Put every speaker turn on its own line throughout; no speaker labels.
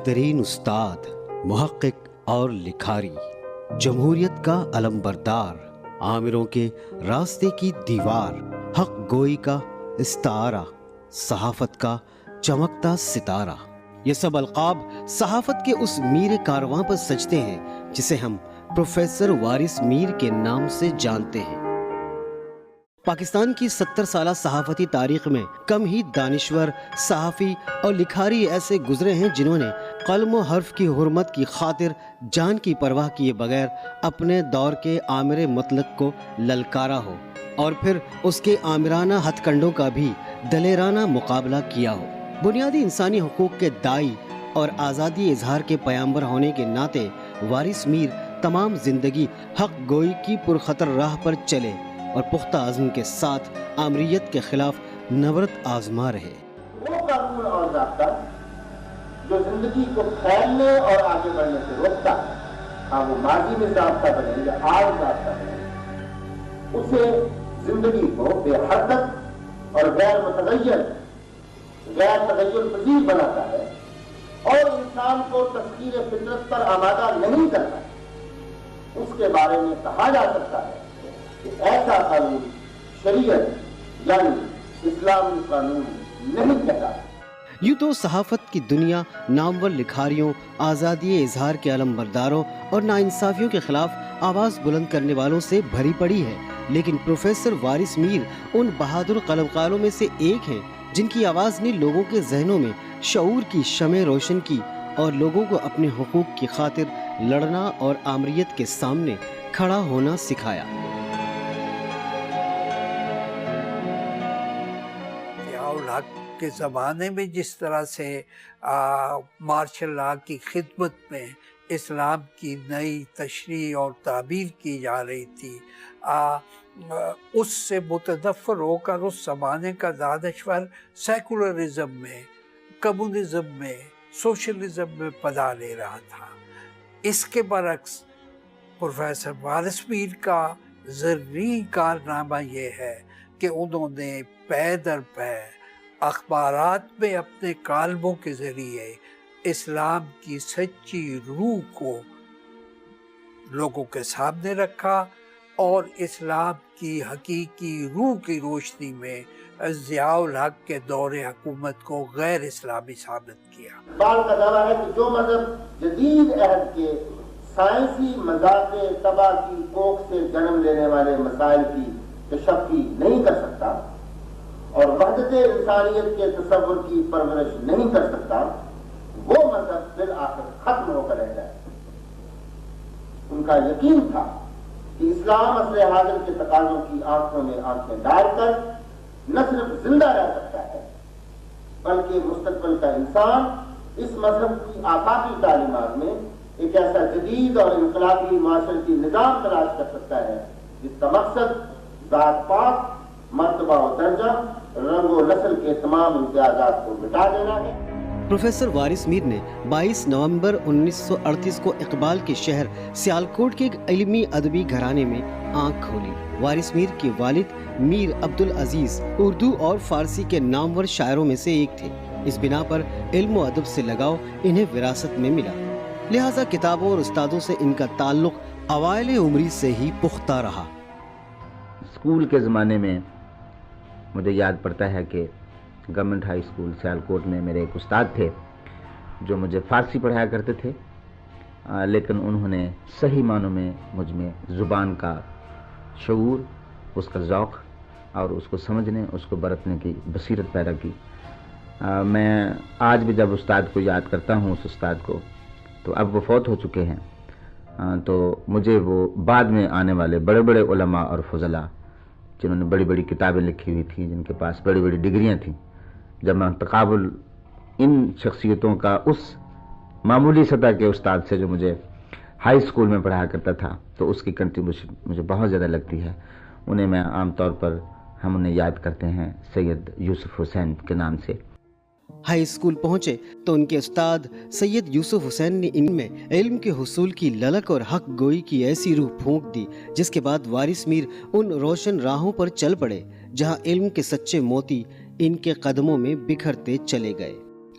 बहतरीन उस्ताद, मुहक्किक और लिखारी, जमहूरियत का अलमबरदार, आमिरों के रास्ते की दीवार, हक गोई का इस्तारा, सहाफत का चमकता सितारा। ये सब अलकाब सहाफत के उस मीर कारवां पर सजते हैं जिसे हम प्रोफेसर वारिस मीर के नाम से जानते हैं। पाकिस्तान की 70 साला सहाफती तारीख में कम ही दानिश्वर, सहाफ़ी और लिखारी ऐसे गुजरे हैं जिन्होंने कलम व हर्फ की हुर्मत की खातिर जान की परवाह किए बगैर अपने दौर के आमिर मतलक को ललकारा हो और फिर उसके आमिराना हथकंडों का भी दलेराना मुकाबला किया हो। बुनियादी इंसानी हुकूक के दाई और आज़ादी इजहार के पैगंबर होने के नाते वारिस मीर तमाम जिंदगी हक गोई की पुरखतर राह पर चले और पुख्ता अज़्म के साथ आमरीयत के खिलाफ नवरत आजमा रहे।
वो कानून और ज़ाब्ता जो जिंदगी को फैलने और आगे बढ़ने से रोकता है, हाँ वो माजी में ज़ाब्ता बने या आज ज़ाब्ता बने, उसे जिंदगी को बेहद और गैर तगय्युर पजीर बनाता है और इंसान को तस्कीर फितरत पर आमादा नहीं करता। उसके बारे में कहा जा सकता है कि ऐसा कानून शरीयत यानी इस्लामी कानून नहीं कहता।
यूँ तो सहाफत की दुनिया नामवर लिखारियों, आज़ादी इजहार के अलमबरदारों और नाइंसाफियों के खिलाफ आवाज़ बुलंद करने वालों से भरी पड़ी है, लेकिन प्रोफेसर वारिस मीर उन बहादुर कलमकारों में से एक हैं जिनकी आवाज़ ने लोगों के जहनों में शऊर की शमे रोशन की और लोगों को अपने हुकूक की खातिर लड़ना और आमरीयत के सामने खड़ा होना सिखाया।
के ज़माने में जिस तरह से मार्शल लॉ की खिदमत में इस्लाम की नई तशरीह और ताबीर की जा रही थी, उससे मुतनफ़्फ़र होकर उस ज़माने का दानश्वर सेकुलरिज़म में, कम्युनिज़म में, सोशलिज़म में पदा ले रहा था। इसके बरक्स प्रोफेसर वारिस मीर का ज़रूरी कारनामा ये है कि उन्होंने पै दर पै अखबारात में अपने कालमों के ज़रिए इस्लाम की सच्ची रूह को लोगों के सामने रखा और इस्लाम की हकीकी रूह की रोशनी में ज़ियाउल हक के दौरे हुकूमत को गैर इस्लामी साबित किया।
बाल का दावा है कि जो मजहब जदीद अहद के साइंसी मजाक़े तबाह की कोख से जन्म लेने वाले मसाइल की तशफ़ी नहीं कर सकता और वहदते इंसानियत के तसव्वुर की परवरिश नहीं कर सकता, वो मजहब फिर आखिर खत्म होकर रह जाए। उनका यकीन था कि इस्लाम असले हाजिर के तकाज़ों की आंखों में आंखें डालकर न सिर्फ जिंदा रह सकता है बल्कि मुस्तक़बिल का इंसान इस मजहब की आफाकी तालीमात में एक ऐसा जदीद और इनकलाबी माशरती निज़ाम तलाश कर सकता है जिसका मकसद ज़ात पाक, मर्तबा और दर्जा, रंग और नस्ल के तमाम इम्तियाज़ात को मिटा देना है।
प्रोफेसर वारिस मीर ने 22 नवंबर 1938 को इकबाल के शहर सियालकोट के एक इल्मी अदबी घराने में आंख खोली। वारिस मीर के वालिद मीर अब्दुल अजीज उर्दू और फारसी के नामवर शायरों में से एक थे। इस बिना पर इल्म व अदब से लगाव इन्हें विरासत में मिला, लिहाजा किताबों और उस्तादों से इनका ताल्लुक अवाइल उम्री से ही पुख्ता रहा।
स्कूल के ज़माने में मुझे याद पड़ता है कि गवर्नमेंट हाई स्कूल सियालकोट में मेरे एक उस्ताद थे जो मुझे फ़ारसी पढ़ाया करते थे, लेकिन उन्होंने सही मानों में मुझ में ज़ुबान का शऊर, उसका ज़ौक़ और उसको समझने, उसको बरतने की बसीरत पैदा की। मैं आज भी जब उस्ताद को याद करता हूँ, उस उस्ताद को, तो अब वो फौत हो चुके हैं, तो मुझे वो बाद में आने वाले बड़े बड़े उलमा और फज़ला जिन्होंने बड़ी बड़ी किताबें लिखी हुई थी, जिनके पास बड़ी बड़ी डिग्रियां थीं, जब मैं तकाबुल इन शख्सियतों का उस मामूली सतह के उस्ताद से जो मुझे हाई स्कूल में पढ़ाया करता था, तो उसकी कंट्रीब्यूशन मुझे बहुत ज़्यादा लगती है। उन्हें मैं आम तौर पर हम उन्हें याद करते हैं सैयद यूसुफ हुसैन के नाम से।
हाई स्कूल पहुंचे तो उनके उस्ताद सैयद यूसुफ हुसैन ने इनमें इल्म के हुसूल की ललक और हक गोई की ऐसी रूह फूंक दी, जिसके बाद वारिस मीर उन रोशन राहों पर चल पड़े जहां इल्म के सच्चे मोती इनके कदमों में बिखरते चले गए।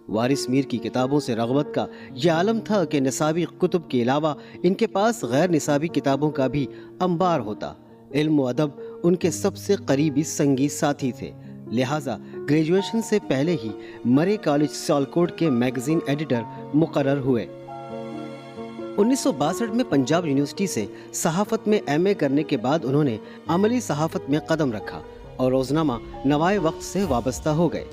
وارث میر کی کتابوں سے رغبت کا یہ عالم تھا کہ نصابی کتب کے علاوہ ان کے پاس غیر نصابی کتابوں کا بھی انبار ہوتا۔ علم و ادب ان کے سب سے قریبی سنگی ساتھی تھے، لہٰذا گریجویشن سے پہلے ہی مرے کالج سیالکوٹ کے میگزین ایڈیٹر مقرر ہوئے۔ 1962 میں پنجاب یونیورسٹی سے صحافت میں ایم اے کرنے کے بعد انہوں نے عملی صحافت میں قدم رکھا اور روزنامہ نوائے وقت سے وابستہ ہو گئے۔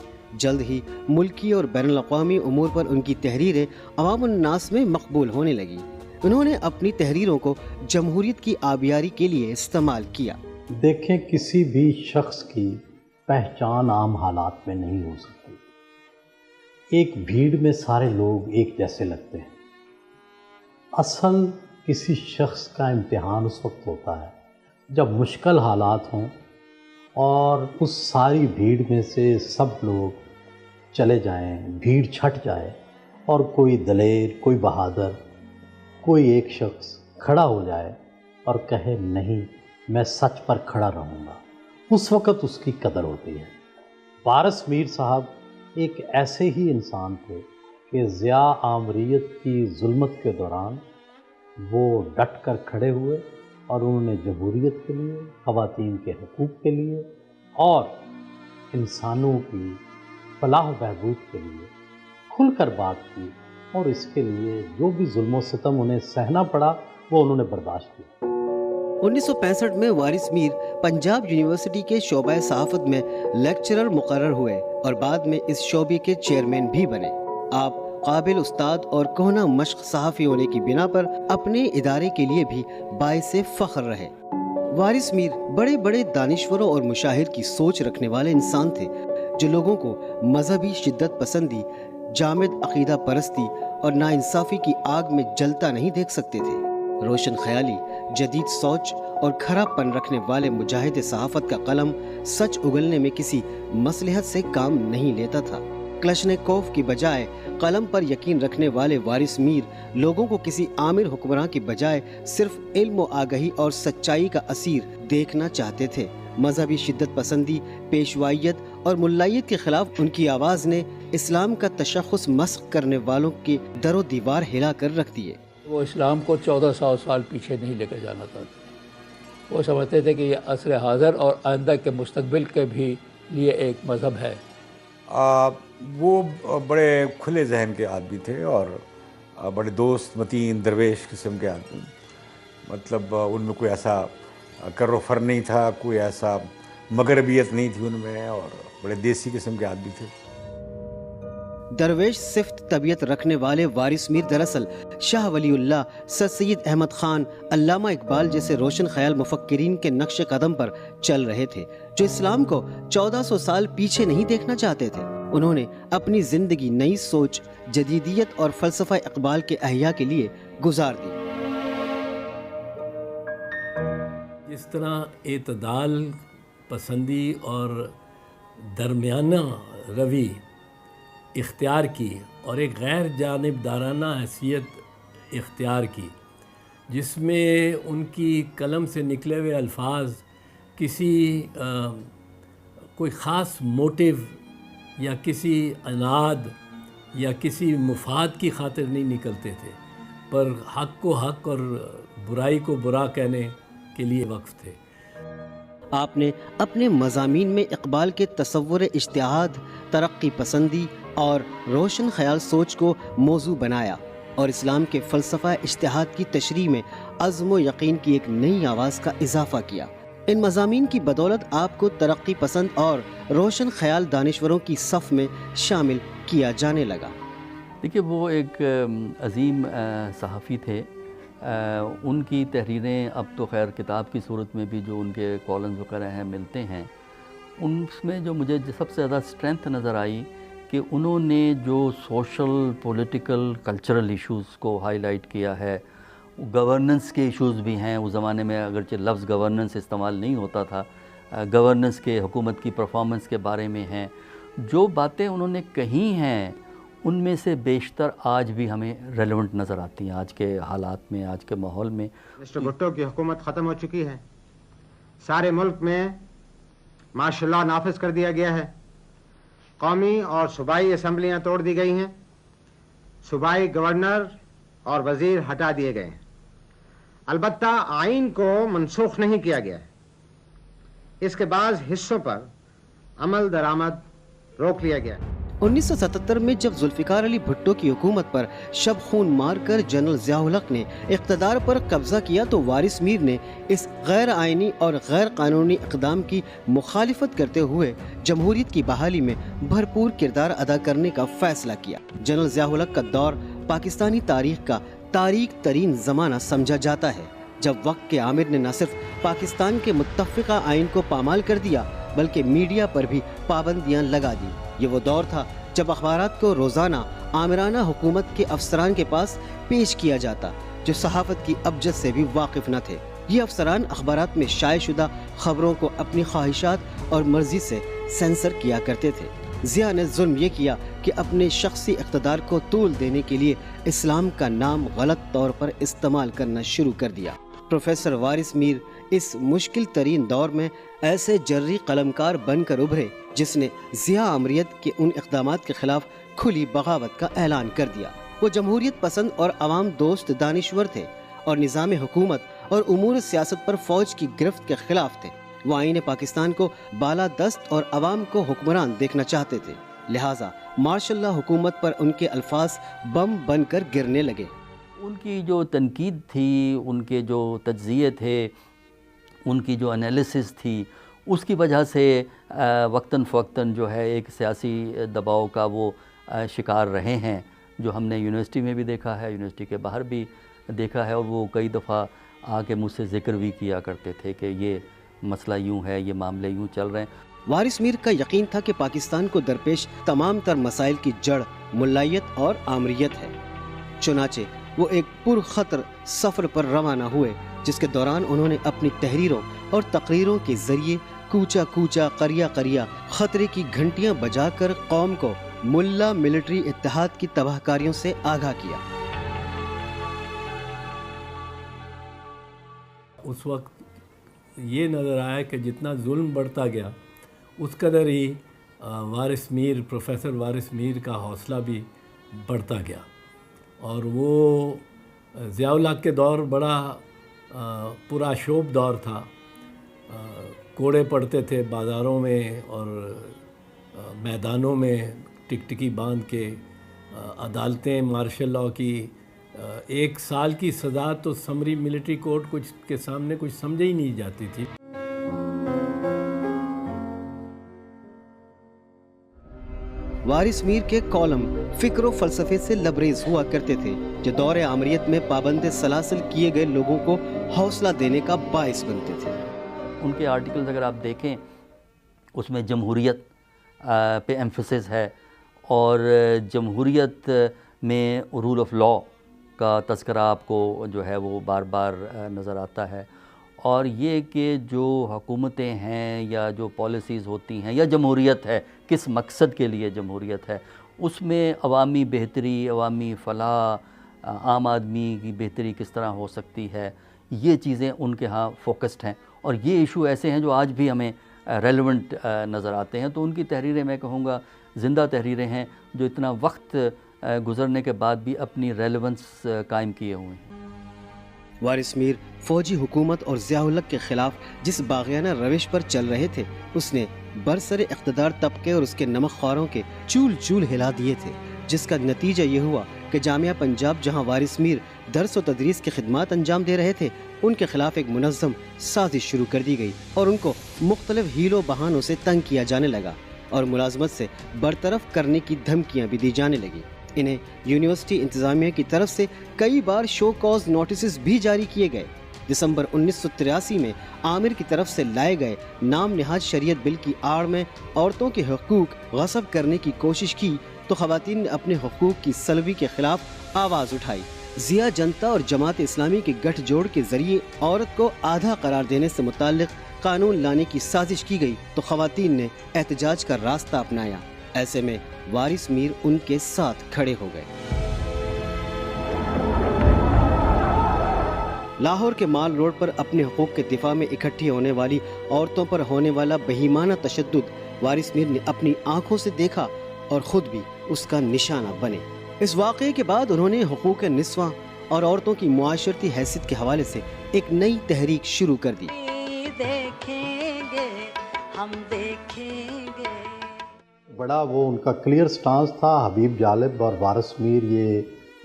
جلد ہی ملکی اور بین الاقوامی امور پر ان کی تحریریں عوام الناس میں مقبول ہونے لگی۔ انہوں نے اپنی تحریروں کو جمہوریت کی آبیاری کے لیے استعمال کیا۔
دیکھیں، کسی بھی شخص کی پہچان عام حالات میں نہیں ہو سکتی۔ ایک بھیڑ میں سارے لوگ ایک جیسے لگتے ہیں۔ اصل کسی شخص کا امتحان اس وقت ہوتا ہے جب مشکل حالات ہوں اور اس ساری بھیڑ میں سے سب لوگ چلے جائیں، بھیڑ چھٹ جائے اور کوئی دلیر، کوئی بہادر، کوئی ایک شخص کھڑا ہو جائے اور کہے نہیں، میں سچ پر کھڑا رہوں گا، اس وقت اس کی قدر ہوتی ہے۔ وارث میر صاحب ایک ایسے ہی انسان تھے کہ ضیاء آمریت کی ظلمت کے دوران وہ ڈٹ کر کھڑے ہوئے اور انہوں نے جمہوریت کے لیے، خواتین کے حقوق کے لیے اور انسانوں کی فلاح و بہبود کے لیے کھل کر بات کی، اور اس کے لیے جو بھی ظلم و ستم انہیں سہنا پڑا وہ انہوں نے برداشت کیا۔
1965 میں وارث میر پنجاب یونیورسٹی کے شعبہ صحافت میں لیکچرر مقرر ہوئے اور بعد میں اس شعبے کے چیئرمین بھی بنے۔ آپ قابل استاد اور کہنہ مشق صحافی ہونے کی بنا پر اپنے ادارے کے لیے بھی باعث فخر رہے۔ وارث میر بڑے بڑے دانشوروں اور مشاہیر کی سوچ رکھنے والے انسان تھے جو لوگوں کو مذہبی شدت پسندی، جامد عقیدہ پرستی اور ناانصافی کی آگ میں جلتا نہیں دیکھ سکتے تھے۔ روشن خیالی، جدید سوچ اور کھرا پن رکھنے والے مجاہد صحافت کا قلم سچ اگلنے میں کسی مصلحت سے کام نہیں لیتا تھا۔ کلشنکوف کی بجائے قلم پر یقین رکھنے والے وارث میر لوگوں کو کسی آمر حکمراں کی بجائے صرف علم و آگہی اور سچائی کا اسیر دیکھنا چاہتے تھے۔ مذہبی شدت پسندی، پیشوائیت اور ملائیت کے خلاف ان کی آواز نے اسلام کا تشخص مسخ کرنے والوں کی در و دیوار ہلا کر رکھ دیے۔
وہ اسلام کو 1400 سال پیچھے نہیں لے کر جانا چاہتے۔ وہ سمجھتے تھے کہ یہ عصر حاضر اور آئندہ کے مستقبل کے بھی لیے ایک مذہب ہے۔
وہ بڑے کھلے ذہن کے آدمی تھے اور بڑے دوست متین درویش قسم کے آدمی، مطلب ان میں کوئی ایسا کر و فر نہیں تھا، کوئی ایسا مغربیت نہیں تھی ان میں، اور بڑے دیسی قسم کے آدمی تھے۔
درویش صفت طبیعت رکھنے والے وارث میر دراصل شاہ ولی اللہ، سر سید احمد خان، علامہ اقبال جیسے روشن خیال مفکرین کے نقش قدم پر چل رہے تھے جو اسلام کو 1400 سال پیچھے نہیں دیکھنا چاہتے تھے۔ انہوں نے اپنی زندگی نئی سوچ، جدیدیت اور فلسفہ اقبال کے احیاء کے لیے گزار دی۔
جس طرح اعتدال پسندی اور درمیانہ روی اختیار کی اور ایک غیر جانبدارانہ حیثیت اختیار کی، جس میں ان کی قلم سے نکلے ہوئے الفاظ کسی کوئی خاص موٹیو یا کسی اناد یا کسی مفاد کی خاطر نہیں نکلتے تھے، پر حق کو حق اور برائی کو برا کہنے کے لیے وقف تھے۔
آپ نے اپنے مضامین میں اقبال کے تصور اجتہاد، ترقی پسندی اور روشن خیال سوچ کو موضوع بنایا اور اسلام کے فلسفہ اجتہاد کی تشریح میں عزم و یقین کی ایک نئی آواز کا اضافہ کیا۔ ان مضامین کی بدولت آپ کو ترقی پسند اور روشن خیال دانشوروں کی صف میں شامل کیا جانے لگا۔
دیکھیے، وہ ایک عظیم صحافی تھے۔ ان کی تحریریں اب تو خیر کتاب کی صورت میں بھی جو ان کے کالمز وغیرہ ہیں ملتے ہیں، ان میں جو مجھے سب سے زیادہ اسٹرینتھ نظر آئی کہ انہوں نے جو سوشل، پولیٹیکل، کلچرل ایشوز کو ہائی لائٹ کیا ہے۔ گورننس کے ایشوز بھی ہیں، اس زمانے میں اگرچہ لفظ گورننس استعمال نہیں ہوتا تھا، گورننس کے، حکومت کی پرفارمنس کے بارے میں ہیں۔ جو باتیں انہوں نے کہی ہیں ان میں سے بیشتر آج بھی ہمیں ریلیونٹ نظر آتی ہیں آج کے حالات میں، آج کے ماحول میں۔
مسٹر بھٹو کی حکومت ختم ہو چکی ہے، سارے ملک میں مارشل لا نافذ کر دیا گیا ہے، कौमी और सूबाई असम्बलियां तोड़ दी गई हैं, सूबाई गवर्नर और वजीर हटा दिए गए हैं। अलबत्ता आइन को मनसूख नहीं किया गया है। इसके बाद हिस्सों पर अमल दरामद रोक लिया गया है।
1977 में जब जुल्फिकार अली भुट्टो की हुकूमत पर शब खून मारकर जनरल ज़ियाउल हक ने इक़्तिदार पर कब्जा किया तो वारिस मीर ने इस गैर आइनी और गैर कानूनी इक़दाम की मुखालिफत करते हुए जमहूरियत की बहाली में भरपूर किरदार अदा करने का फैसला किया। जनरल ज़ियाउल हक का दौर पाकिस्तानी तारीख का तारीख तरीन ज़माना समझा जाता है, जब वक्त के आमिर ने न सिर्फ पाकिस्तान के मुत्तफ़िक़ा आइन को पामाल कर दिया बल्कि मीडिया पर भी पाबंदियां लगा दी। ये वो दौर था जब अखबारात को रोज़ाना आमिराना हुकूमत के अफसरान के पास पेश किया जाता जो सहाफ़त की अबजद से भी वाकिफ़ न थे। ये अफसरान अखबारात में शाये शुदा खबरों को अपनी ख्वाहिशात और मर्जी से सेंसर किया करते थे। ज़िया ने जुल्म ये किया कि अपने शख्सी इक़्तिदार को तूल देने के लिए इस्लाम का नाम गलत तौर पर इस्तेमाल करना शुरू कर दिया। प्रोफेसर वारिस मीर इस मुश्किल तरीन दौर में ऐसे जर्री कलमकार बनकर उभरे जिसने ज़िया अमरीत के उन इक़दामात के खिलाफ खुली बगावत का ऐलान कर दिया। वो जमहूरियत पसंद और अवाम दोस्त दानिश्वर थे और निज़ाम हुकूमत और उमूर सियासत पर फ़ौज की गिरफ्त के खिलाफ थे। वो आईन पाकिस्तान को बालादस्त और अवाम को हुक्मरान देखना चाहते थे, लिहाजा मार्शल लॉ हुकूमत पर उनके अल्फाज बम बनकर गिरने लगे।
उनकी जो तनकीद थी, उनके जो तज्ज़िये थे, उनकी जो एनालिसिस थी, उसकी वजह से वक्तन फ़वक्तन जो है एक सियासी दबाव का वो शिकार रहे हैं, जो हमने यूनिवर्सिटी में भी देखा है, यूनिवर्सिटी के बाहर भी देखा है, और वो कई दफ़ा आके मुझसे ज़िक्र भी किया करते थे कि ये मसला यूँ है, ये मामले यूँ चल रहे हैं।
वारिस मीर का यकीन था कि पाकिस्तान को दरपेश तमाम तर मसाइल की जड़ मुल्लायत और आमरीत है। चुनाचे वो एक पुरखतर सफ़र पर रवाना हुए जिसके दौरान उन्होंने अपनी तहरीरों और तकरीरों के ज़रिए कूचा कूचा करिया करिया खतरे की घंटियां बजाकर कौम को मुल्ला मिलिट्री इत्तेहाद की तबाहकारियों से आगाह किया।
उस वक्त ये नज़र आया कि जितना जुल्म बढ़ता गया उस कदर ही प्रोफेसर वारिस मीर का हौसला भी बढ़ता गया, और वो ज़ियाउल हक के दौर बड़ा पुराशोभ दौर था। कोड़े पड़ते थे बाज़ारों में और मैदानों में टिकटिकी बांध के, अदालतें मार्शल लॉ की 1 साल की सज़ा तो समरी मिलिट्री कोर्ट कुछ के सामने कुछ समझी ही नहीं जाती थी।
वारिस मीर के कॉलम फ़िक्र फ़लसफ़े से लबरेज हुआ करते थे जो दौर आमरीत में पाबंद सलासिल किए गए लोगों को हौसला देने का बाइस बनते थे।
उनके आर्टिकल्स अगर आप देखें उसमें जमहूरियत पे एम्फसिस है, और जमहूरियत में रूल ऑफ लॉ का तज़किरा आपको जो है वो बार बार नज़र आता है, और ये कि जो हुकूमतें हैं या जो पॉलिसीज़ होती हैं या जमहूरियत है, किस मकसद के लिए जमहूरियत है, उसमें अवामी बेहतरी, अवामी फ़लाह, आम आदमी की बेहतरी किस तरह हो सकती है, ये चीज़ें उनके यहाँ फोकस्ड हैं, और ये इशू ऐसे हैं जो आज भी हमें रेलेवेंट नज़र आते हैं। तो उनकी तहरीरें मैं कहूँगा ज़िंदा तहरीरें हैं जो इतना वक्त गुज़रने के बाद भी अपनी रेलेवेंस कायम किए हुए हैं।
वारिस मीर फौजी हुकूमत और ज़ियाउल हक के ख़िलाफ़ जिस बाग़ियाना रविश पर चल रहे थे उसने बरसर इक़्तिदार तबके और उसके नमकख़ोरों के चूल चूल हिला दिए थे, जिसका नतीजा ये हुआ कि जामिया पंजाब जहाँ वारिस मीर दर्स व तदरीस की खिदमात अंजाम दे रहे थे उनके खिलाफ एक मुनज़्ज़म साजिश शुरू कर दी गई और उनको मुख्तलिफ हीलो बहानों से तंग किया जाने लगा और मुलाजमत से बरतरफ करने की धमकियाँ भी दी जाने लगी। इन्हें यूनिवर्सिटी इंतज़ामिया की तरफ से कई बार शो कॉज नोटिस भी जारी किए गए। दिसंबर 1983 में आमिर की तरफ से लाए गए नाम निहाज शरीयत बिल की आड़ में औरतों के हकूक़ गस्ब करने की कोशिश की तो ख़वातीन ने अपने हकूक़ की सलबी के खिलाफ आवाज़ उठाई। ज़िया जनता और जमात इस्लामी के गठजोड़ के जरिए औरत को आधा करार देने से मुताल्लिक़ कानून लाने की साजिश की गई तो ख़वातीन ने एहतजाज का रास्ता अपनाया। ऐसे में वारिस मीर उनके साथ खड़े हो गए। लाहौर के माल रोड पर अपने हकूक़ के दिफा में इकट्ठी होने वाली औरतों पर होने वाला बहीमाना तशद्दुद وارث میر نے اپنی آنکھوں سے دیکھا اور خود بھی اس کا نشانہ بنے۔ اس واقعے کے بعد انہوں نے حقوق نسواں اور عورتوں کی معاشرتی حیثیت کے حوالے سے ایک نئی تحریک شروع کر دی۔
دیکھیں گے ہم دیکھیں گے۔
بڑا وہ ان کا کلیئر سٹانس تھا۔ حبیب جالب اور وارث میر یہ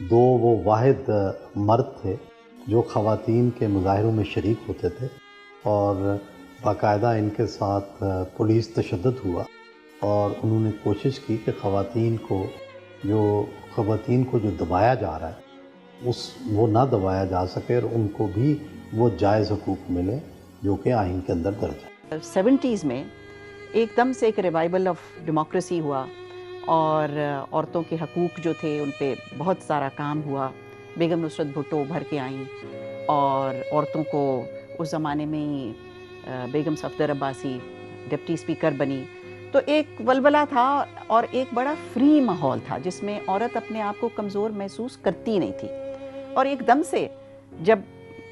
دو وہ واحد مرد تھے جو خواتین کے مظاہروں میں شریک ہوتے تھے، اور باقاعدہ ان کے ساتھ پولیس تشدد ہوا، اور انہوں نے کوشش کی کہ خواتین کو جو دبایا جا رہا ہے وہ نہ دبایا جا سکے، اور ان کو بھی وہ جائز حقوق ملے جو کہ آئین کے اندر درج ہے۔
70s میں ایک دم سے ایک ریوائول آف ڈیموکریسی ہوا، اور عورتوں کے حقوق جو تھے ان پہ بہت سارا کام ہوا۔ بیگم نصرت بھٹو ابھر کے آئیں، اور عورتوں کو اس زمانے میں ہی بیگم صفدر عباسی ڈپٹی اسپیکر بنی، تو ایک ولولہ تھا اور ایک بڑا فری ماحول تھا جس میں عورت اپنے آپ کو کمزور محسوس کرتی نہیں تھی۔ اور ایک دم سے جب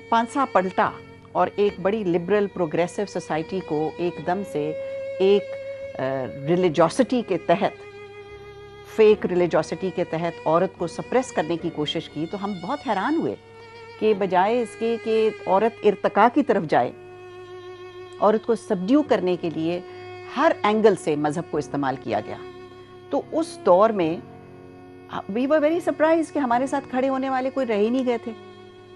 پانسا پلٹا اور ایک بڑی لبرل پروگریسو سوسائٹی کو ایک دم سے ایک ریلیجوسٹی کے تحت، فیک ریلیجوسٹی کے تحت عورت کو سپریس کرنے کی کوشش کی، تو ہم بہت حیران ہوئے کہ بجائے اس کے کہ عورت ارتقاء کی طرف جائے، عورت کو سبڈیو کرنے کے لیے ہر اینگل سے مذہب کو استعمال کیا گیا۔ تو اس دور میں وی ور ویری سرپرائز کہ ہمارے ساتھ کھڑے ہونے والے کوئی رہ ہی نہیں گئے تھے،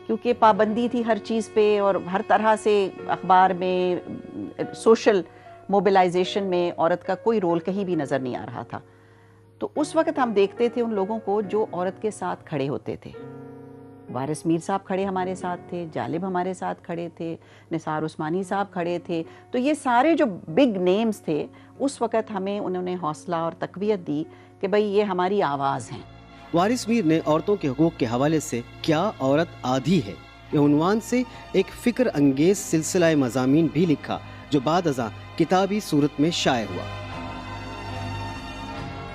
کیونکہ پابندی تھی ہر چیز پہ، اور ہر طرح سے اخبار میں، سوشل موبلائزیشن میں عورت کا کوئی رول کہیں بھی نظر نہیں آ رہا تھا۔ تو اس وقت ہم دیکھتے تھے ان لوگوں کو جو عورت کے ساتھ کھڑے ہوتے تھے۔ وارث میر صاحب کھڑے ہمارے ساتھ تھے، جالب ہمارے ساتھ کھڑے تھے، نثار عثمانی صاحب کھڑے تھے، تو یہ سارے جو بگ نیمز تھے اس وقت ہمیں انہوں نے حوصلہ اور تقویت دی کہ بھئی یہ ہماری آواز ہیں۔
وارث میر نے عورتوں کے حقوق کے حوالے سے کیا عورت آدھی ہے یہ عنوان سے ایک فکر انگیز سلسلہ مضامین بھی لکھا جو بعد ازاں کتابی صورت میں شائع ہوا۔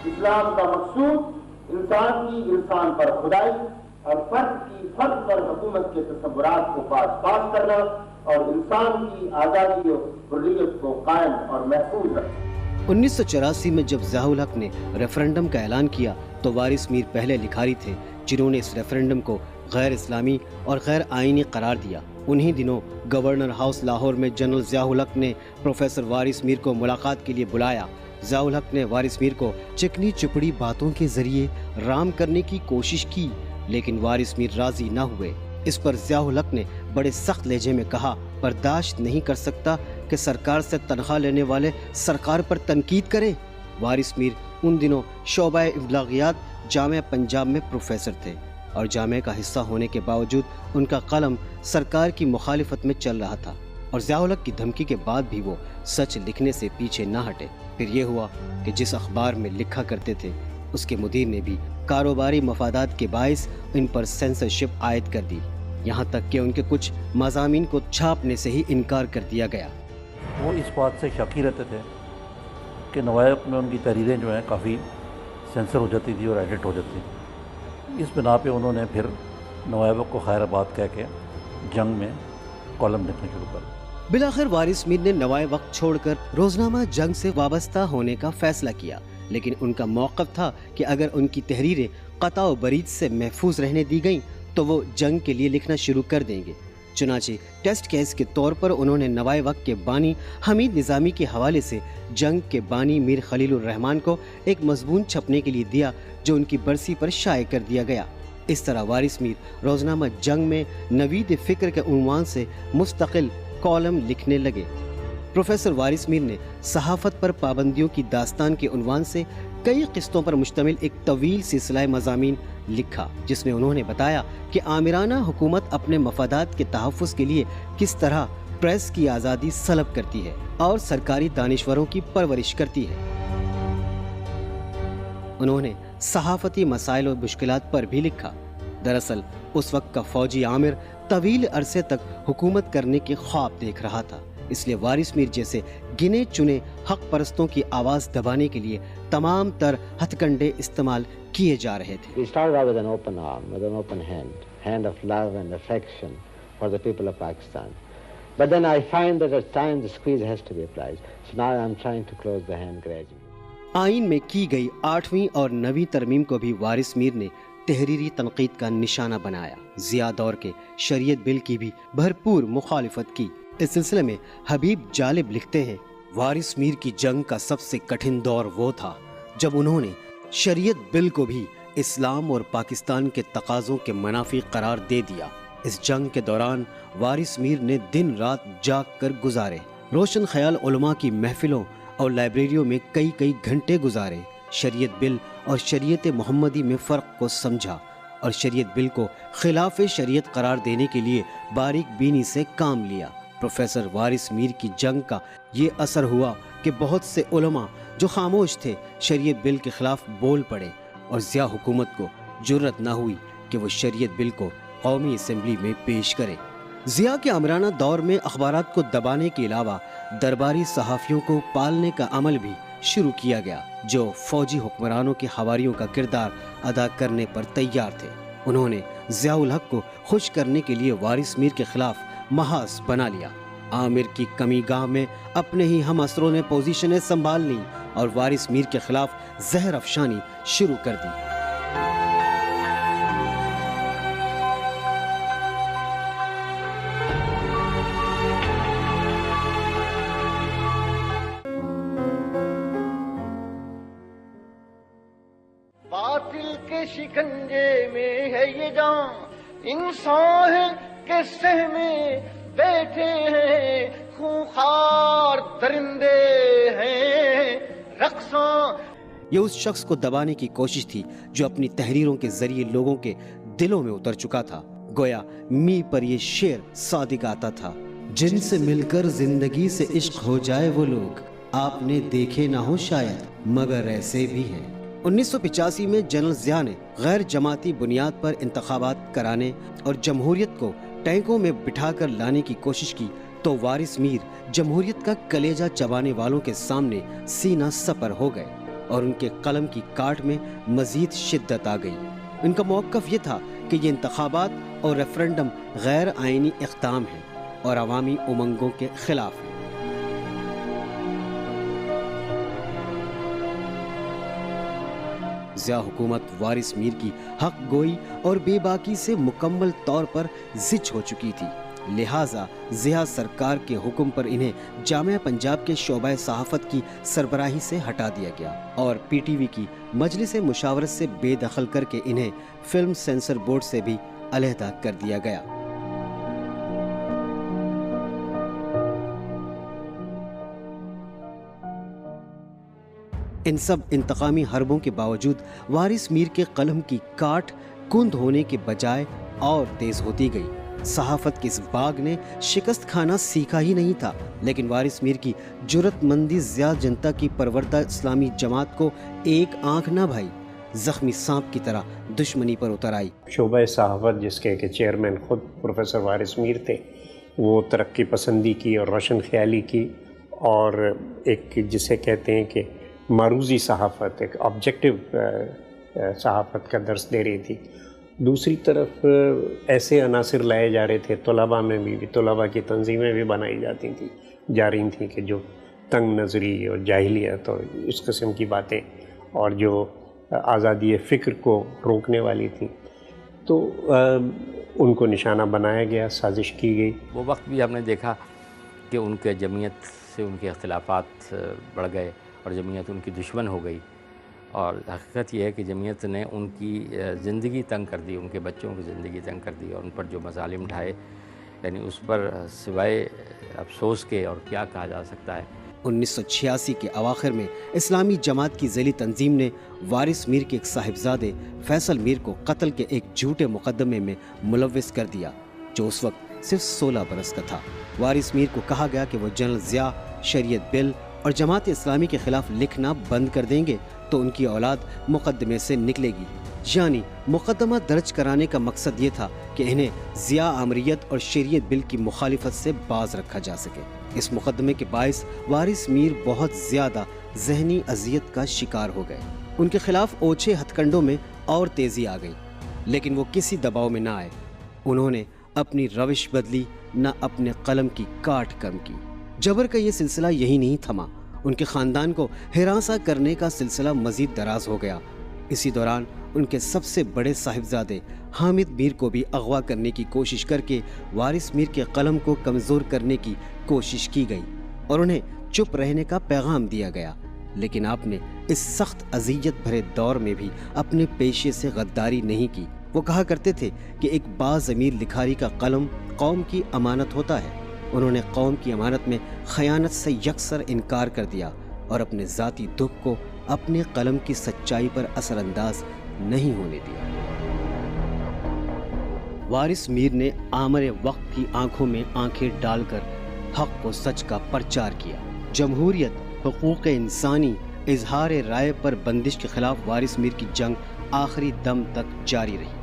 اسلام کا مقصود انسان کی انسان پر خدائی اور فرد کی فرد پر حکومت کے تصورات کو پاس کرنا اور انسان کی آزادی اور حریت کو قائم اور محفوظ رکھنا۔
1984 میں جب ضیاء الحق نے ریفرنڈم کا اعلان کیا تو وارث میر پہلے لکھاری تھے جنہوں نے اس ریفرنڈم کو غیر اسلامی اور غیر آئینی قرار دیا۔ انہی دنوں گورنر ہاؤس لاہور میں جنرل ضیاء الحق نے پروفیسر وارث میر کو ملاقات کے لیے بلایا۔ ضیاء الحق نے وارث میر کو چکنی چپڑی باتوں کے ذریعے رام کرنے کی کوشش کی، لیکن وارث میر راضی نہ ہوئے۔ اس پر ضیاء الحق نے بڑے سخت لہجے میں کہا، برداشت نہیں کر سکتا کہ سرکار سے تنخواہ لینے والے سرکار پر تنقید کریں۔ وارث میر ان دنوں شعبہ ابلاغیات جامعہ پنجاب میں پروفیسر تھے، اور جامعہ کا حصہ ہونے کے باوجود ان کا قلم سرکار کی مخالفت میں چل رہا تھا، اور ضیاء الحق کی دھمکی کے بعد بھی وہ سچ لکھنے سے پیچھے نہ ہٹے۔ پھر یہ ہوا کہ جس اخبار میں لکھا کرتے تھے اس کے مدیر نے بھی کاروباری مفادات کے باعث ان پر سینسرشپ عائد کر دی، یہاں تک کہ ان کے کچھ مضامین کو چھاپنے سے ہی انکار کر دیا گیا۔
وہ اس بات سے شکی رہتے تھے کہ نوائب میں ان کی تحریریں جو ہیں کافی سینسر ہو جاتی تھی اور ایڈٹ ہو جاتی تھی۔ اس بنا پہ انہوں نے پھر نوائب کو خیر آباد کہہ کے جنگ میں کالم لکھنا شروع کر۔
بلاخر وارث میر نے نوائے وقت چھوڑ کر روزنامہ جنگ سے وابستہ ہونے کا فیصلہ کیا، لیکن ان کا موقف تھا کہ اگر ان کی تحریریں قطع و برید سے محفوظ رہنے دی گئیں تو وہ جنگ کے لیے لکھنا شروع کر دیں گے۔ چنانچہ ٹیسٹ کیس کے طور پر انہوں نے نوائے وقت کے بانی حمید نظامی کے حوالے سے جنگ کے بانی میر خلیل الرحمن کو ایک مضمون چھپنے کے لیے دیا جو ان کی برسی پر شائع کر دیا گیا۔ اس طرح وارث میر روزنامہ جنگ میں نوید فکر کے عنوان سے مستقل کالم لکھنے لگے۔ پروفیسر وارث میر نے صحافت پر پابندیوں کی داستان کے عنوان سے کئی قسطوں پر مشتمل ایک طویل سلسلہ مضامین لکھا، جس میں انہوں نے بتایا کہ آمرانہ حکومت اپنے مفادات کے تحفظ کے لیے کس طرح پریس کی آزادی سلب کرتی ہے اور سرکاری دانشوروں کی پرورش کرتی ہے۔ انہوں نے صحافتی مسائل و مشکلات پر بھی لکھا۔ دراصل اس وقت کا فوجی عامر طویل عرصے تک حکومت کرنے کے خواب دیکھ رہا تھا، اس لیے وارث میر جیسے گنے چنے حق پرستوں کی آواز دبانے کے لیے تمام تر ہتھ کنڈے استعمال کیے جا رہے تھے۔
We started out with an open arm, with an open hand of love and affection for the people of Pakistan.
But then I find that at times the squeeze has to be applied. So now I'm trying to close the hand gradually.
आइन में की गई 8वीं और 9वीं तरमीम को भी वारिस मीर ने तहरीरी तनकीद का निशाना बनाया। जिया दौर के शरीयत बिल की भी भरपूर मुखालिफत की। इस सिलसिले में हबीब जालिब लिखते हैं, वारिस मीर की जंग का सबसे कठिन दौर वो था जब उन्होंने शरीयत बिल को भी इस्लाम और पाकिस्तान के तकाज़ों के मुनाफी करार दे दिया। इस जंग के दौरान वारिस मीर ने दिन रात जाग कर गुजारे, रोशन ख्याल उलमा की महफिलों और लाइब्रेरियों में कई कई घंटे गुजारे। शरीयत बिल और शरीयत मोहम्मदी में फ़र्क को समझा और शरीयत बिल को खिलाफ शरीयत करार देने के लिए बारीक बीनी से काम लिया। प्रोफेसर वारिस मीर की जंग का ये असर हुआ कि बहुत से उलमा जो खामोश थे शरीयत बिल के खिलाफ बोल पड़े और ज़िया हुकूमत को जुर्रत न हुई कि वो शरीयत बिल को कौमी असम्बली में पेश करे। ज़िया के आमराना दौर में अखबारात को दबाने के अलावा दरबारी सहाफ़ियों को पालने का अमल भी शुरू किया गया, जो फौजी हुक्मरानों के हवारियों का किरदार अदा करने पर तैयार थे। उन्होंने ज़ियाउल हक को खुश करने के लिए वारिस मीर के खिलाफ महाज बना लिया। आमिर की कमी गाह में अपने ही हम असरों ने पोजीशनें संभाल ली और वारिस मीर के खिलाफ जहर अफशानी शुरू कर दी।
बातिल के शिकंजे में है ये जान, इंसान के सहमे बैठे हैं, खूंखार दरिंदे हैं रक्सां।
ये उस शख्स को दबाने की कोशिश थी जो अपनी तहरीरों के जरिए लोगों के दिलों में उतर चुका था। गोया मी पर ये शेर सादिक आता था, जिनसे मिलकर जिंदगी से इश्क हो जाए वो लोग आपने देखे ना हो शायद, मगर ऐसे भी हैं। 1985 में जनरल ज़िया ने गैर जमाती बुनियाद पर इंतखाबात कराने और जमहूरियत को टैंकों में बिठाकर लाने की कोशिश की तो वारिस मीर जमहूरियत का कलेजा चबाने वालों के सामने सीना सपर हो गए और उनके कलम की काट में मजीद शिद्दत आ गई। उनका मौक़िफ़ ये था कि ये इंतखाबात और रेफरेंडम गैर आइनी इक़दाम है और अवामी उमंगों के खिलाफ है। ज़िया हुकूमत वारिस मीर की हक गोई और बेबाकी से मुकम्मल तौर पर ज़िच हो चुकी थी, लिहाजा ज़िया सरकार के हुक्म पर इन्हें जामिया पंजाब के शोबा सहाफ़त की सरबराही से हटा दिया गया और पीटीवी की मजलिस मुशावरत से बेदखल करके इन्हें फिल्म सेंसर बोर्ड से भी अलहदा कर दिया गया। इन सब इंतकामी हरबों के बावजूद वारिस मीर के कलम की काट कुंद होने के बजाय और तेज होती गई। सहाफत के इस बाग ने शिकस्त खाना सीखा ही नहीं था, लेकिन वारिस मीर की जुर्रतमंदी ज़िया जनता की परवरदा इस्लामी जमात को एक आंख ना भाई, जख्मी सांप की तरह दुश्मनी पर उतर आई।
शोबा सहाफत जिसके के चेयरमैन खुद प्रोफेसर वारिस मीर थे, वो तरक्की पसंदी की और रोशन ख्याली की और एक जिसे कहते हैं कि मारूजी सहाफ़त, एक ऑब्जेक्टिव सहाफ़त का दर्स दे रही थी। दूसरी तरफ ऐसे अनासिर लाए जा रहे थे, तलबा में भी तलबा की तंजीमें भी बनाई जाती थी जा रही थी कि जो तंग नज़री और जाहिलियत और इस किस्म की बातें और जो आज़ादी फ़िक्र को रोकने वाली थी, तो उनको निशाना बनाया गया, साजिश की गई।
वो वक्त भी हमने देखा कि उनके जमीयत से उनके अख्तिलाफ़ात बढ़ गए और जमीयत उनकी दुश्मन हो गई और हकीकत ये है कि जमीयत ने उनकी ज़िंदगी तंग कर दी, उनके बच्चों की ज़िंदगी तंग कर दी और उन पर जो मज़ालिम ढाए, यानी उस पर सिवाय अफसोस के और क्या कहा जा सकता है।
1986 के अवाखिर में इस्लामी जमात की ज़ैली तंजीम ने वारिस मीर के एक साहिबजादे फैसल मीर को कत्ल के एक झूठे मुकदमे में मुलव्विस कर दिया, जो उस वक्त सिर्फ 16 बरस का था। वारिस मीर को कहा गया कि वो जनरल ज़िया, शरीयत बिल और जमात इस्लामी के खिलाफ लिखना बंद कर देंगे तो उनकी औलाद मुकदमे से निकलेगी। यानी मुकदमा दर्ज कराने का मकसद ये था कि इन्हें ज़िया आमरीत और शरीयत बिल की मुखालिफत से बाज रखा जा सके। इस मुकदमे के बाइस वारिस मीर बहुत ज़्यादा जहनी अजियत का शिकार हो गए। उनके खिलाफ ओछे हथकंडों में और तेज़ी आ गई, लेकिन वो किसी दबाव में ना आए। उन्होंने अपनी रविश बदली, न अपने कलम की काट कम की। जबर का ये सिलसिला यही नहीं थमा, उनके ख़ानदान को हिरासा करने का सिलसिला मज़ीद दराज हो गया। इसी दौरान उनके सबसे बड़े साहिबजादे हामिद मीर को भी अगवा करने की कोशिश करके वारिस मीर के कलम को कमज़ोर करने की कोशिश की गई और उन्हें चुप रहने का पैगाम दिया गया। लेकिन आपने इस सख्त अज़ियत भरे दौर में भी अपने पेशे से गद्दारी नहीं की। वो कहा करते थे कि एक बाज़मीर लिखारी का कलम कौम की अमानत होता है। उन्होंने कौम की अमानत में खयानत से यकसर इनकार कर दिया और अपने ज़ाती दुख को अपने कलम की सच्चाई पर असरअंदाज नहीं होने दिया। वारिस मीर ने आमर वक्त की आंखों में आंखें डालकर हक व सच का प्रचार किया। जमहूरियत, हुकूक इंसानी, इजहार राय पर बंदिश के खिलाफ वारिस मीर की जंग आखिरी दम तक जारी रही।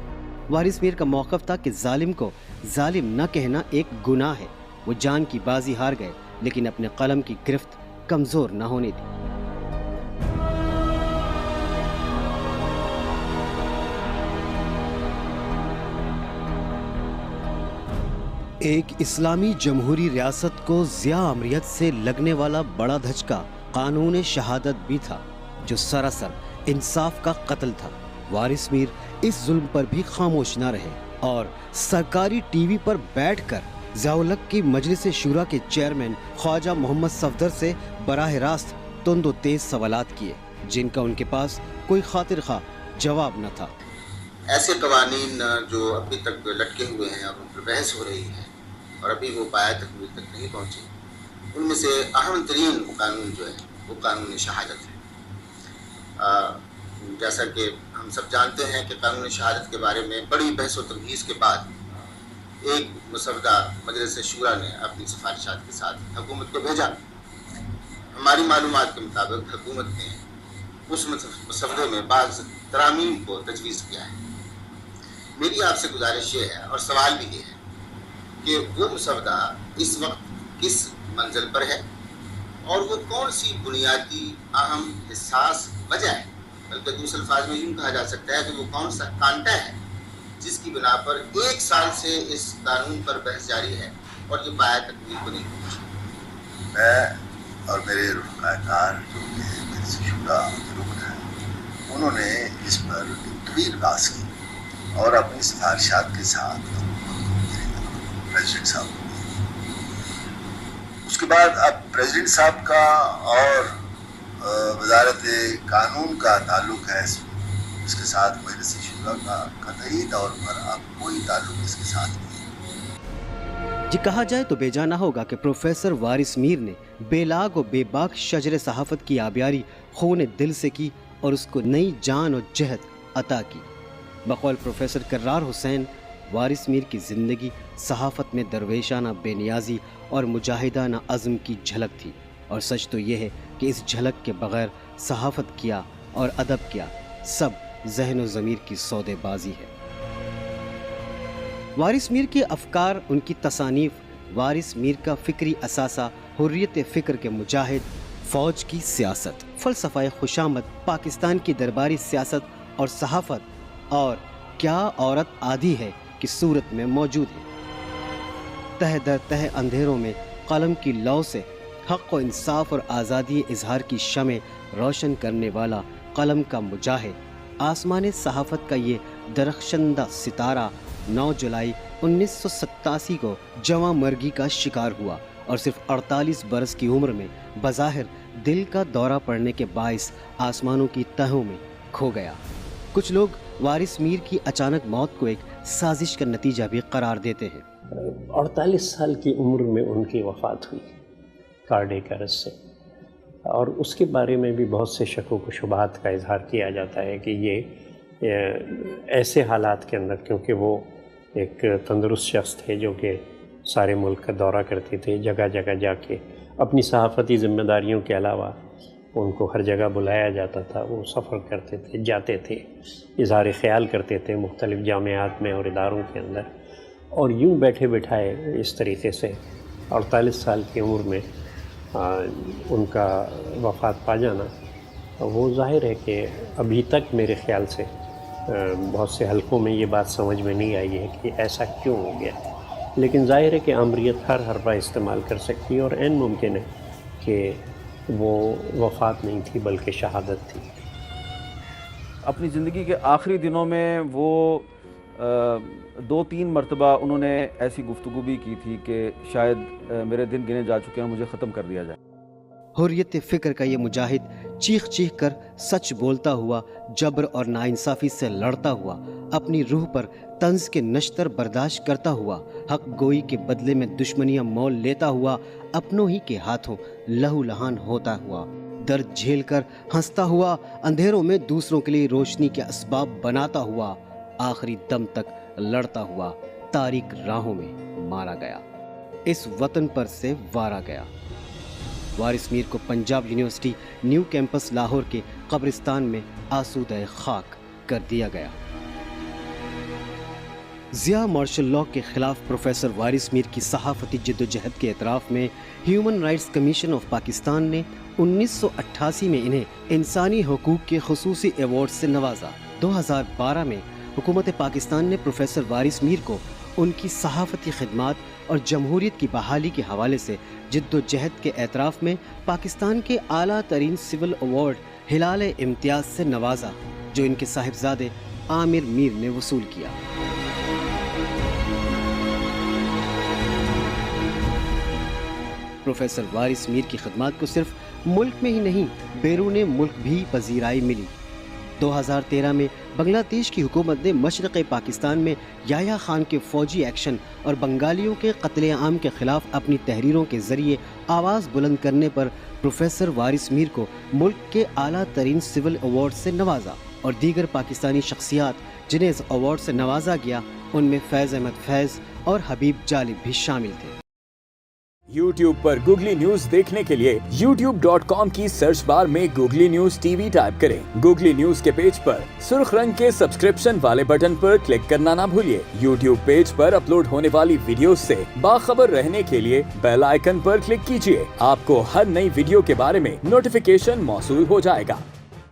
वारिस मीर का मौक़िफ़ था कि जालिम को जालिम न कहना एक गुनाह है। वो जान की बाजी हार गए लेकिन अपने कलम की गिरफ्त कमज़ोर न होने दी। एक इस्लामी जमहूरी रियासत को ज़िया अमरियत से लगने वाला बड़ा धचका कानून शहादत भी था, जो सरासर इंसाफ का कत्ल था। वारिस मीर इस जुल्म पर भी खामोश न रहे और सरकारी टीवी पर बैठकर ज़िया-उल-हक़ की मजलिस शूरा के चेयरमैन ख्वाजा मोहम्मद सफदर से बराह रास्त तुंद तेज सवालात किए, जिनका उनके पास कोई खातिर खा जवाब न था।
ऐसे कवानीन जो अभी तक लटके हुए हैं और उन पर बहस हो रही है और अभी वो पाया तकमील तक नहीं पहुँचे, उनमें से अहम तरीन कानून जो है वो कानून शहादत है। जैसा कि हम सब जानते हैं कि कानून शहादत के बारे में बड़ी बहस व तमहीज़ के बाद एक मसवदा मजलिस शूरा ने अपनी सिफारिशात के साथ हुकूमत को भेजा। हमारी मालूमात के मुताबिक हुकूमत ने उस मसवदे में बाज़ तरामीम को तजवीज़ किया है। मेरी आपसे गुजारिश ये है और सवाल भी ये है कि वो मसवदा इस वक्त किस मंजिल पर है और वो कौन सी बुनियादी अहम हिस्सास वजह है, बल्कि दूसरे अल्फाज में यूँ कहा जा सकता है कि वो कौन सा कांटा है जिसकी बिना पर 1 साल से इस कानून पर बहस जारी है और ये पाया तकमील को नहीं पहुँचा।
मैं और मेरे रुकनाकार जो मेरे से शुरा रुकन है, उन्होंने इस पर तवील बहस की और अपनी सिफारिशात के साथ प्रेसिडेंट साहब को उसके बाद अब प्रेसिडेंट साहब का और वजारत कानून का ताल्लुक है इसके साथ मजलिस शूरा का कतई तौर पर अब कोई ताल्लुक इसके साथ नहीं।
ये कहा जाए तो बेजाना होगा कि प्रोफेसर वारिस मीर ने बेलाग और बेबाक शजर सहाफ़त की आबियारी खून दिल से की और उसको नई जान और जहद अता की। बकौल प्रोफेसर कर्रार हुसैन, वारिस मीर की ज़िंदगी सहाफ़त में दरवेशाना बेनियाजी और मुजाहिदाना अज़्म की झलक थी, और सच तो यह है कि इस झलक के बग़ैर सहाफ़त किया और अदब किया सब ज़हन व ज़मीर की सौदेबाजी है। वारिस मीर के अफ़कार, उनकी तसानीफ़, वारिस मीर का फ़िक्री असासा, हुर्रियत फ़िक्र के मुजाहिद, फ़ौज की सियासत, फ़लसफ़ा खुशामद, पाकिस्तान की दरबारी सियासत और सहाफ़त, और क्या औरत आधी है कि सूरत में मौजूद है। तह दर तह अंधेरों में कलम की लौ से हक़ व इंसाफ और आज़ादी इजहार की शमें रोशन करने वाला कलम का मुजाहिद, आसमान सहाफ़त का ये दरख्शंदा सितारा 9 जुलाई 1987 को जवां मर्गी का शिकार हुआ और सिर्फ 48 बरस की उम्र में बज़ाहिर दिल का दौरा पड़ने के बाइस आसमानों की तहों में खो गया। कुछ लोग वारिस मीर की अचानक मौत को एक साजिश का नतीजा भी करार देते हैं।
48 साल की उम्र में उनकी वफ़ात हुई कार्डियक अरेस्ट से, और उसके बारे में भी बहुत से शकों व शुबहात का इजहार किया जाता है कि ये ऐसे हालात के अंदर, क्योंकि वो एक तंदुरुस्त शख्स थे जो कि सारे मुल्क का दौरा करते थे, जगह जगह जाके अपनी सहाफ़ती ज़िम्मेदारियों के अलावा उनको हर जगह बुलाया जाता था, वो सफ़र करते थे, जाते थे, इज़हार ख़याल करते थे मुख्तलिफ़ जामियात में और इदारों के अंदर, और यूँ बैठे बिठाए इस तरीके से 48 साल की उम्र में उनका वफ़ात पा जाना, वो ज़ाहिर है कि अभी तक मेरे ख़्याल से बहुत से हलकों में ये बात समझ में नहीं आई है कि ऐसा क्यों हो गया। لیکن ظاہر ہے کہ آمریت ہر حربہ استعمال کر سکتی ہے، اور عین ممکن ہے کہ وہ وفات نہیں تھی بلکہ شہادت تھی۔
اپنی زندگی کے آخری دنوں میں وہ 2-3 مرتبہ انہوں نے ایسی گفتگو بھی کی تھی کہ شاید میرے دن گنے جا چکے ہیں، مجھے ختم کر دیا جائے۔
حریت فکر کا یہ مجاہد چیخ چیخ کر سچ بولتا ہوا، جبر اور ناانصافی سے لڑتا ہوا، اپنی روح پر طنز کے نشتر برداشت کرتا ہوا، حق گوئی کے بدلے میں دشمنیاں مول لیتا ہوا، اپنوں ہی کے ہاتھوں لہو لہان ہوتا ہوا، درد جھیل کر ہنستا ہوا، اندھیروں میں دوسروں کے لیے روشنی کے اسباب بناتا ہوا، آخری دم تک لڑتا ہوا تاریک راہوں میں مارا گیا، اس وطن پر سے وارا گیا۔ وارث میر کو Punjab university new campus Lahore کے قبرستان میں آسودہ خاک کر دیا گیا۔ ضیاء مارشل لاء کے خلاف پروفیسر وارث میر کی صحافتی جدوجہد کے اعتراف میں human rights commission of Pakistan نے 1988 میں انہیں انسانی حقوق کے خصوصی ایوارڈ سے نوازا۔ 2012 میں حکومت پاکستان نے پروفیسر وارث میر کو ان کی صحافتی خدمات اور جمہوریت کی بحالی کے حوالے سے جد و جہد کے اعتراف میں پاکستان کے اعلیٰ ترین سول ایوارڈ ہلال امتیاز سے نوازا، جو ان کے صاحبزادے عامر میر نے وصول کیا۔ پروفیسر وارث میر کی خدمات کو صرف ملک میں ہی نہیں بیرون ملک بھی پذیرائی ملی۔ 2013 میں بنگلہ دیش کی حکومت نے مشرق پاکستان میں یحییٰ خان کے فوجی ایکشن اور بنگالیوں کے قتل عام کے خلاف اپنی تحریروں کے ذریعے آواز بلند کرنے پر پروفیسر وارث میر کو ملک کے اعلیٰ ترین سول ایوارڈ سے نوازا، اور دیگر پاکستانی شخصیات جنہیں اس ایوارڈ سے نوازا گیا ان میں فیض احمد فیض اور حبیب جالب بھی شامل تھے۔
YouTube پر گوگلی نیوز دیکھنے کے لیے youtube.com کی سرچ بار میں googly news T V type کریں۔ گوگلی نیوز کے پیج پر سرخ رنگ کے سبسکرپشن والے بٹن پر کلک کرنا نہ بھولیے۔ YouTube پیج پر اپلوڈ ہونے والی ویڈیوز سے باخبر رہنے کے لیے بیل آئیکن پر کلک کیجیے۔ آپ کو ہر نئی ویڈیو کے بارے میں نوٹیفیکیشن موصول ہو جائے گا۔